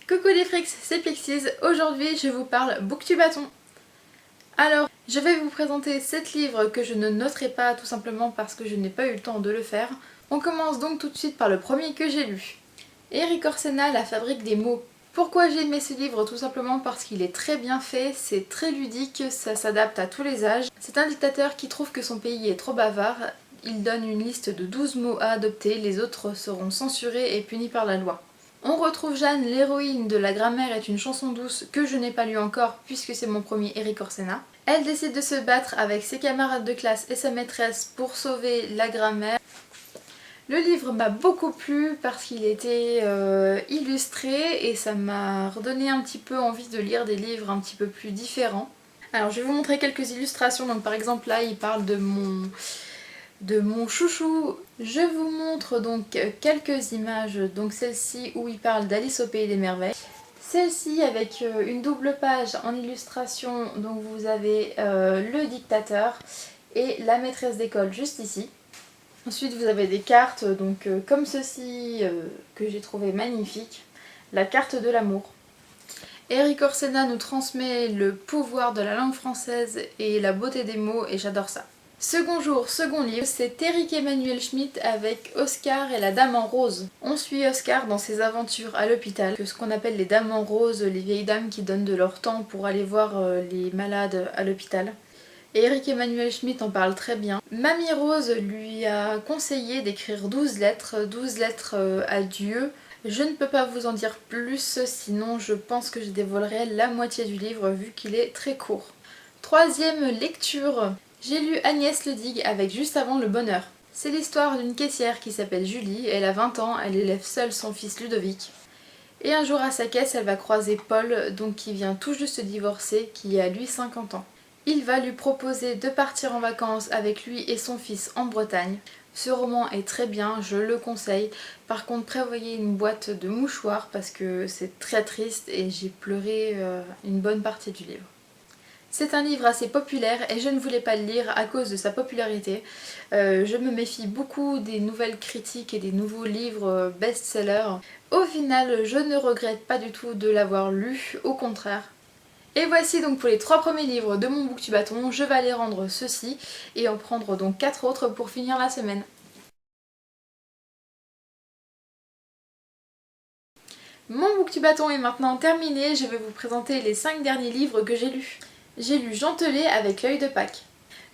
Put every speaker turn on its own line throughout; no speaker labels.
Coucou les frics, c'est Pixies. Aujourd'hui je vous parle Booktubaton. Alors, je vais vous présenter 7 livres que je ne noterai pas tout simplement parce que je n'ai pas eu le temps de le faire. On commence donc tout de suite par le premier que j'ai lu. Erik Orsena, La fabrique des mots. Pourquoi j'ai aimé ce livre? Tout simplement parce qu'il est très bien fait, c'est très ludique, ça s'adapte à tous les âges. C'est un dictateur qui trouve que son pays est trop bavard. Il donne une liste de 12 mots à adopter, les autres seront censurés et punis par la loi. On retrouve Jeanne, l'héroïne de La grammaire est une chanson douce que je n'ai pas lu encore puisque c'est mon premier Erik Orsena. Elle décide de se battre avec ses camarades de classe et sa maîtresse pour sauver la grammaire. Le livre m'a beaucoup plu parce qu'il était illustré et ça m'a redonné un petit peu envie de lire des livres un petit peu plus différents. Alors je vais vous montrer quelques illustrations, donc par exemple là il parle de mon chouchou. Je vous montre donc quelques images, donc celle-ci où il parle d'Alice au pays des merveilles. Celle-ci avec une double page en illustration, donc vous avez le dictateur et la maîtresse d'école juste ici. Ensuite vous avez des cartes donc comme ceci que j'ai trouvé magnifique. La carte de l'amour. Erik Orsena nous transmet le pouvoir de la langue française et la beauté des mots et j'adore ça. Second jour, second livre, c'est Eric Emmanuel Schmitt avec Oscar et la Dame en Rose. On suit Oscar dans ses aventures à l'hôpital, ce qu'on appelle les dames en rose, les vieilles dames qui donnent de leur temps pour aller voir les malades à l'hôpital. Et Eric Emmanuel Schmitt en parle très bien. Mamie Rose lui a conseillé d'écrire 12 lettres à Dieu. Je ne peux pas vous en dire plus, sinon je pense que je dévoilerai la moitié du livre vu qu'il est très court. Troisième lecture. J'ai lu Agnès Ledig avec Juste avant le bonheur. C'est l'histoire d'une caissière qui s'appelle Julie, elle a 20 ans, elle élève seule son fils Ludovic. Et un jour à sa caisse, elle va croiser Paul, donc qui vient tout juste de divorcer, qui a lui 50 ans. Il va lui proposer de partir en vacances avec lui et son fils en Bretagne. Ce roman est très bien, je le conseille. Par contre, prévoyez une boîte de mouchoirs parce que c'est très triste et j'ai pleuré une bonne partie du livre. C'est un livre assez populaire et je ne voulais pas le lire à cause de sa popularité. Je me méfie beaucoup des nouvelles critiques et des nouveaux livres best-sellers. Au final, je ne regrette pas du tout de l'avoir lu, au contraire. Et voici donc pour les 3 premiers livres de mon Booktubaton. Je vais aller rendre ceux-ci et en prendre donc 4 autres pour finir la semaine. Mon Booktubaton est maintenant terminé, je vais vous présenter les 5 derniers livres que j'ai lus. J'ai lu Jean Telet avec l'œil de Pâques.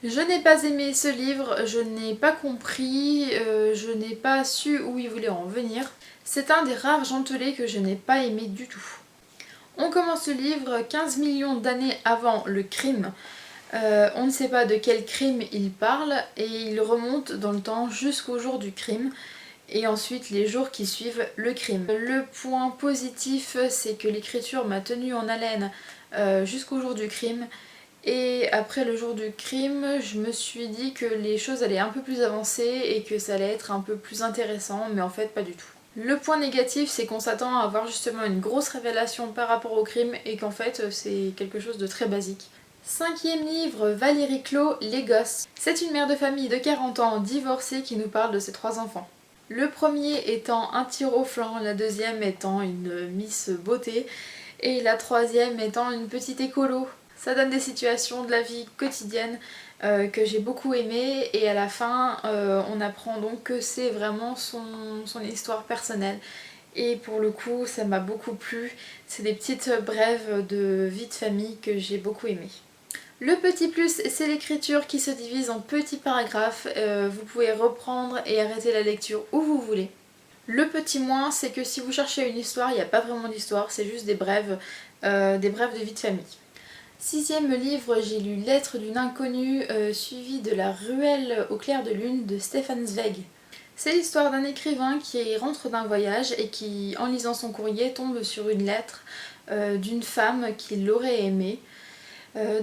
Je n'ai pas aimé ce livre, je n'ai pas compris, je n'ai pas su où il voulait en venir. C'est un des rares Jean Telet que je n'ai pas aimé du tout. On commence le livre 15 millions d'années avant le crime. On ne sait pas de quel crime il parle et il remonte dans le temps jusqu'au jour du crime et ensuite les jours qui suivent le crime. Le point positif, c'est que l'écriture m'a tenue en haleine jusqu'au jour du crime et après le jour du crime je me suis dit que les choses allaient un peu plus avancer et que ça allait être un peu plus intéressant, mais en fait pas du tout. Le point négatif, c'est qu'on s'attend à avoir justement une grosse révélation par rapport au crime et qu'en fait c'est quelque chose de très basique. 5e livre, Valérie Clos, Les Gosses. C'est une mère de famille de 40 ans divorcée qui nous parle de ses 3 enfants. Le premier étant un tir au flanc, la deuxième étant une Miss Beauté et la troisième étant une petite écolo. Ça donne des situations de la vie quotidienne que j'ai beaucoup aimé et à la fin on apprend donc que c'est vraiment son histoire personnelle et pour le coup ça m'a beaucoup plu. C'est des petites brèves de vie de famille que j'ai beaucoup aimé. Le petit plus, c'est l'écriture qui se divise en petits paragraphes, vous pouvez reprendre et arrêter la lecture où vous voulez. Le petit moins, c'est que si vous cherchez une histoire, il n'y a pas vraiment d'histoire, c'est juste des brèves de vie de famille. 6e livre, j'ai lu Lettre d'une inconnue, suivi de La ruelle au clair de lune de Stefan Zweig. C'est l'histoire d'un écrivain qui rentre d'un voyage et qui, en lisant son courrier, tombe sur une lettre d'une femme qui l'aurait aimée.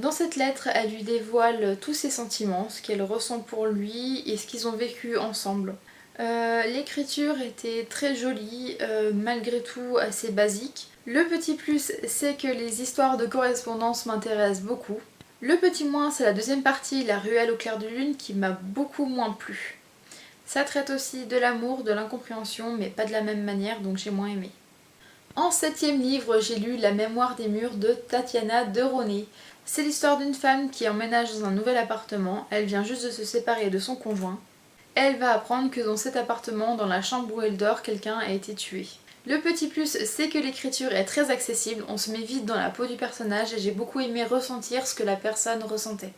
Dans cette lettre, elle lui dévoile tous ses sentiments, ce qu'elle ressent pour lui et ce qu'ils ont vécu ensemble. L'écriture était très jolie, malgré tout assez basique. Le petit plus, c'est que les histoires de correspondance m'intéressent beaucoup. Le petit moins, c'est la deuxième partie, La ruelle au clair de lune, qui m'a beaucoup moins plu. Ça traite aussi de l'amour, de l'incompréhension, mais pas de la même manière, donc j'ai moins aimé. En 7e livre, j'ai lu La mémoire des murs de Tatiana Deroney. C'est l'histoire d'une femme qui emménage dans un nouvel appartement, elle vient juste de se séparer de son conjoint. Elle va apprendre que dans cet appartement, dans la chambre où elle dort, quelqu'un a été tué. Le petit plus, c'est que l'écriture est très accessible, on se met vite dans la peau du personnage et j'ai beaucoup aimé ressentir ce que la personne ressentait.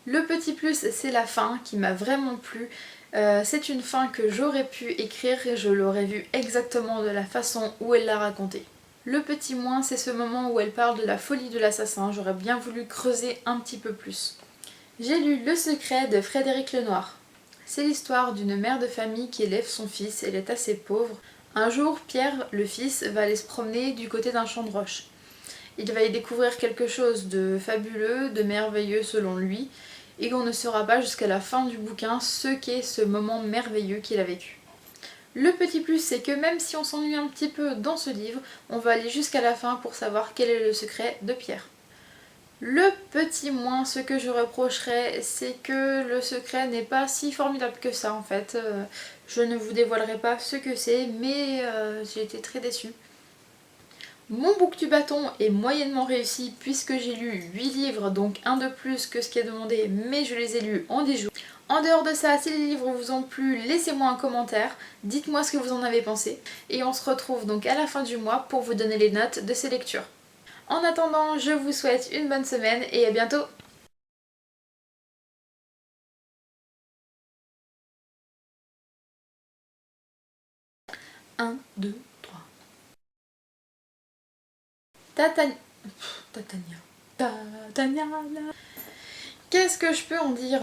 Le petit plus, c'est la fin qui m'a vraiment plu. C'est une fin que j'aurais pu écrire et je l'aurais vue exactement de la façon où elle l'a racontée. Le petit moins, c'est ce moment où elle parle de la folie de l'assassin, j'aurais bien voulu creuser un petit peu plus. J'ai lu Le secret de Frédéric Lenoir. C'est l'histoire d'une mère de famille qui élève son fils, elle est assez pauvre. Un jour, Pierre, le fils, va aller se promener du côté d'un champ de roche. Il va y découvrir quelque chose de fabuleux, de merveilleux selon lui, et on ne saura pas jusqu'à la fin du bouquin ce qu'est ce moment merveilleux qu'il a vécu. Le petit plus, c'est que même si on s'ennuie un petit peu dans ce livre, on va aller jusqu'à la fin pour savoir quel est le secret de Pierre. Le petit moins, ce que je reprocherais, c'est que le secret n'est pas si formidable que ça en fait. Je ne vous dévoilerai pas ce que c'est, mais j'ai été très déçue. Mon BookTubeathon est moyennement réussi puisque j'ai lu 8 livres, donc un de plus que ce qui est demandé, mais je les ai lus en 10 jours. En dehors de ça, si les livres vous ont plu, laissez-moi un commentaire, dites-moi ce que vous en avez pensé, et on se retrouve donc à la fin du mois pour vous donner les notes de ces lectures. En attendant, je vous souhaite une bonne semaine et à bientôt! 1, 2, 3. Tatania. Tatania. Tatania. Qu'est-ce que je peux en dire?